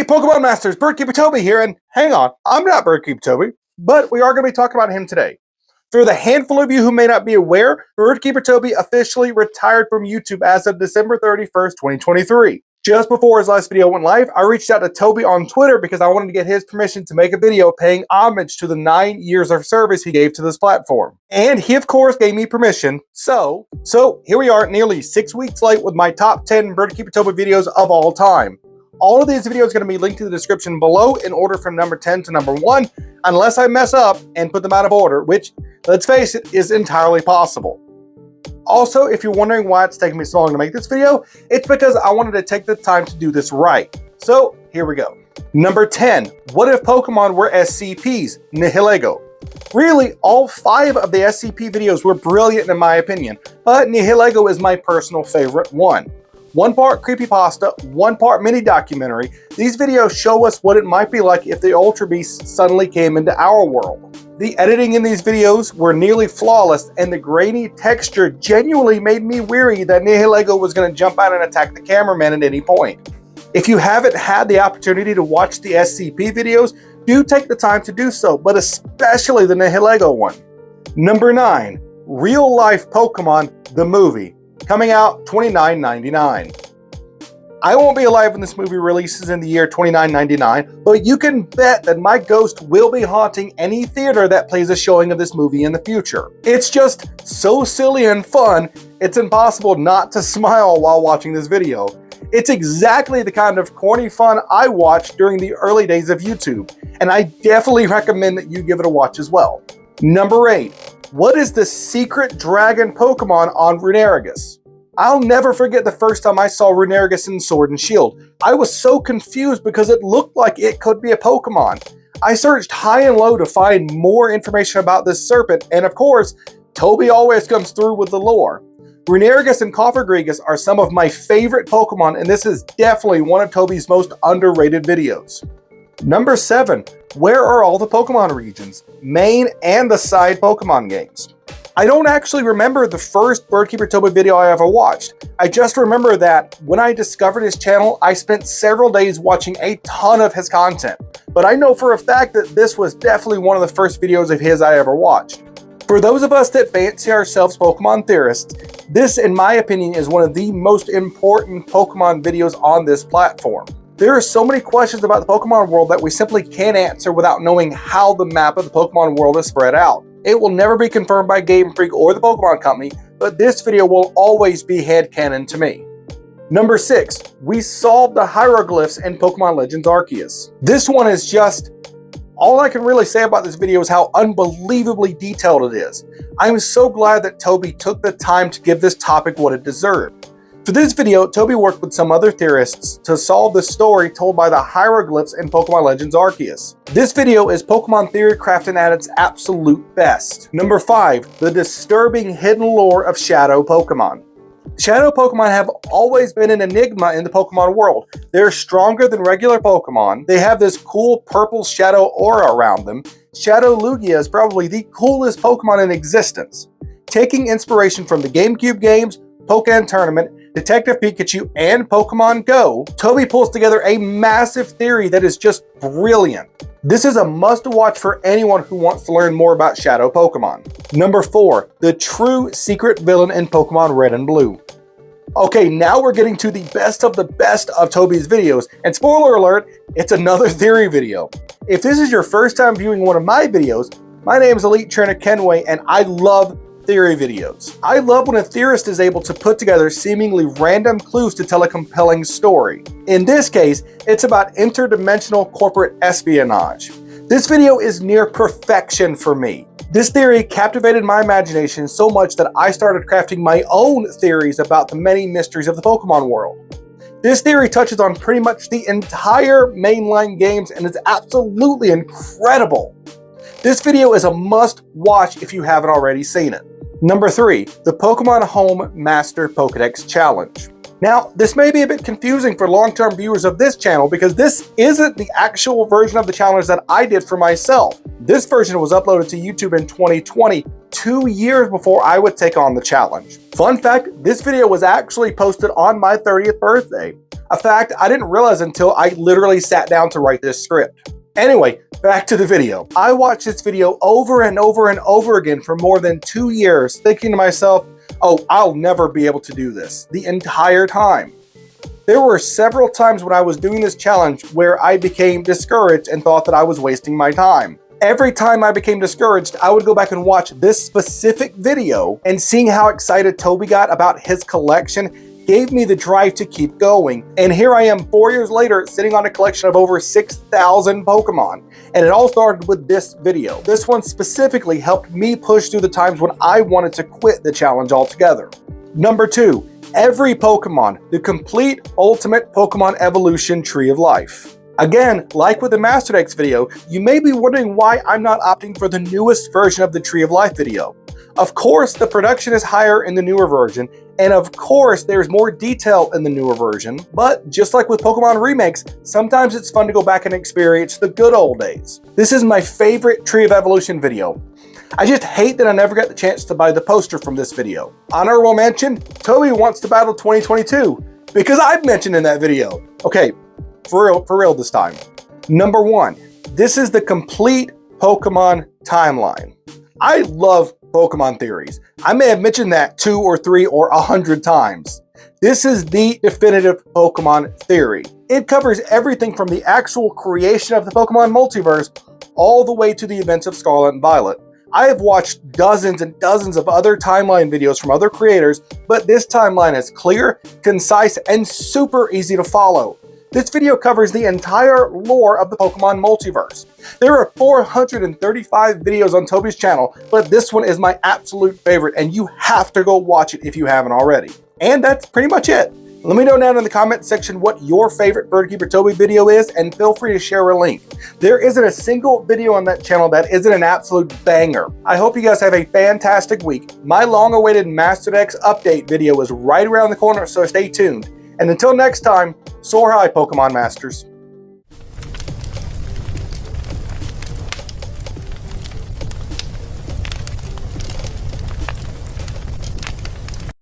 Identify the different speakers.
Speaker 1: Hey Pokemon Masters, BirdKeeperToby here, and hang on, I'm not BirdKeeperToby, but we are going to be talking about him today. For the handful of you who may not be aware, BirdKeeperToby officially retired from YouTube as of December 31st, 2023. Just before his last video went live, I reached out to Toby on Twitter because I wanted to get his permission to make a video paying homage to the 9 years of service he gave to this platform. And he of course gave me permission, so here we are nearly 6 weeks late with my top 10 BirdKeeperToby videos of all time. All of these videos are going to be linked in the description below in order from number 10 to number 1, unless I mess up and put them out of order, which, let's face it, is entirely possible. Also, if you're wondering why it's taking me so long to make this video, it's because I wanted to take the time to do this right. So, here we go. Number 10. What if Pokemon were SCPs? Nihilego. Really, all 5 of the SCP videos were brilliant in my opinion, but Nihilego is my personal favorite one. 1 part creepypasta, 1 part mini documentary. These videos show us what it might be like if the Ultra Beasts suddenly came into our world. The editing in these videos were nearly flawless, and the grainy texture genuinely made me weary that Nihilego was going to jump out and attack the cameraman at any point. If you haven't had the opportunity to watch the SCP videos, do take the time to do so, but especially the Nihilego one. Number 9. Real Life Pokemon, the movie. Coming out $29.99. I won't be alive when this movie releases in the year $29.99, but you can bet that my ghost will be haunting any theater that plays a showing of this movie in the future. It's just so silly and fun, it's impossible not to smile while watching this video. It's exactly the kind of corny fun I watched during the early days of YouTube, and I definitely recommend that you give it a watch as well. Number 8. What is the secret dragon Pokemon on Runerigus? I'll never forget the first time I saw Runerigus in Sword and Shield. I was so confused because it looked like it could be a Pokemon. I searched high and low to find more information about this serpent, and of course, Toby always comes through with the lore. Runerigus and Cofagrigus are some of my favorite Pokemon, and this is definitely one of Toby's most underrated videos. Number 7. Where are all the Pokemon regions? Main and the side Pokemon games. I don't actually remember the first BirdKeeperToby video I ever watched. I just remember that when I discovered his channel, I spent several days watching a ton of his content. But I know for a fact that this was definitely one of the first videos of his I ever watched. For those of us that fancy ourselves Pokemon theorists, this, in my opinion, is one of the most important Pokemon videos on this platform. There are so many questions about the Pokemon world that we simply can't answer without knowing how the map of the Pokemon world is spread out. It will never be confirmed by Game Freak or the Pokemon Company, but this video will always be headcanon to me. Number 6. We solved the hieroglyphs in Pokemon Legends Arceus. This one is just... all I can really say about this video is how unbelievably detailed it is. I am so glad that Toby took the time to give this topic what it deserved. For this video, Toby worked with some other theorists to solve the story told by the hieroglyphs in Pokemon Legends Arceus. This video is Pokemon theory crafting at its absolute best. Number 5. The disturbing hidden lore of Shadow Pokemon. Shadow Pokemon have always been an enigma in the Pokemon world. They're stronger than regular Pokemon. They have this cool purple shadow aura around them. Shadow Lugia is probably the coolest Pokemon in existence. Taking inspiration from the GameCube games, Pokémon Tournament, Detective Pikachu, and Pokemon Go, Toby pulls together a massive theory that is just brilliant. This is a must-watch for anyone who wants to learn more about Shadow Pokemon. Number 4. The true secret villain in Pokemon Red and Blue. Okay, now we're getting to the best of Toby's videos, and spoiler alert, it's another theory video. If this is your first time viewing one of my videos, my name is Elite Trainer Kenway, and I love theory videos. I love when a theorist is able to put together seemingly random clues to tell a compelling story. In this case, it's about interdimensional corporate espionage. This video is near perfection for me. This theory captivated my imagination so much that I started crafting my own theories about the many mysteries of the Pokemon world. This theory touches on pretty much the entire mainline games and is absolutely incredible. This video is a must-watch if you haven't already seen it. Number 3. The Pokemon Home Master Pokedex Challenge. Now, this may be a bit confusing for long-term viewers of this channel because this isn't the actual version of the challenge that I did for myself. This version was uploaded to YouTube in 2020, 2 years before I would take on the challenge. Fun fact, this video was actually posted on my 30th birthday. A fact I didn't realize until I literally sat down to write this script. Anyway, back to the video. I watched this video over and over and over again for more than 2 years, thinking to myself, oh, I'll never be able to do this the entire time. There were several times when I was doing this challenge where I became discouraged and thought that I was wasting my time. Every time I became discouraged, I would go back and watch this specific video, and seeing how excited Toby got about his collection gave me the drive to keep going. And here I am 4 years later, sitting on a collection of over 6,000 Pokemon. And it all started with this video. This one specifically helped me push through the times when I wanted to quit the challenge altogether. Number 2. Every Pokemon, the complete ultimate Pokemon evolution tree of life. Again, like with the Master Dex video, you may be wondering why I'm not opting for the newest version of the Tree of Life video. Of course, the production is higher in the newer version, and of course, there's more detail in the newer version, but just like with Pokemon remakes, sometimes it's fun to go back and experience the good old days. This is my favorite Tree of Evolution video. I just hate that I never got the chance to buy the poster from this video. Honorable mention, Toby wants to battle 2022, because I've mentioned in that video. Okay, for real this time. Number 1, this is the complete Pokemon timeline. I love Pokemon theories. I may have mentioned that 2 or 3 or 100 times. This is the definitive Pokemon theory. It covers everything from the actual creation of the Pokemon multiverse all the way to the events of Scarlet and Violet. I have watched dozens and dozens of other timeline videos from other creators, but this timeline is clear, concise, and super easy to follow. This video covers the entire lore of the Pokemon multiverse. There are 435 videos on Toby's channel, but this one is my absolute favorite, and you have to go watch it if you haven't already. And that's pretty much it. Let me know down in the comment section what your favorite BirdKeeperToby video is, and feel free to share a link. There isn't a single video on that channel that isn't an absolute banger. I hope you guys have a fantastic week. My long-awaited Master Dex update video is right around the corner, so stay tuned. And until next time, soar high, Pokemon Masters.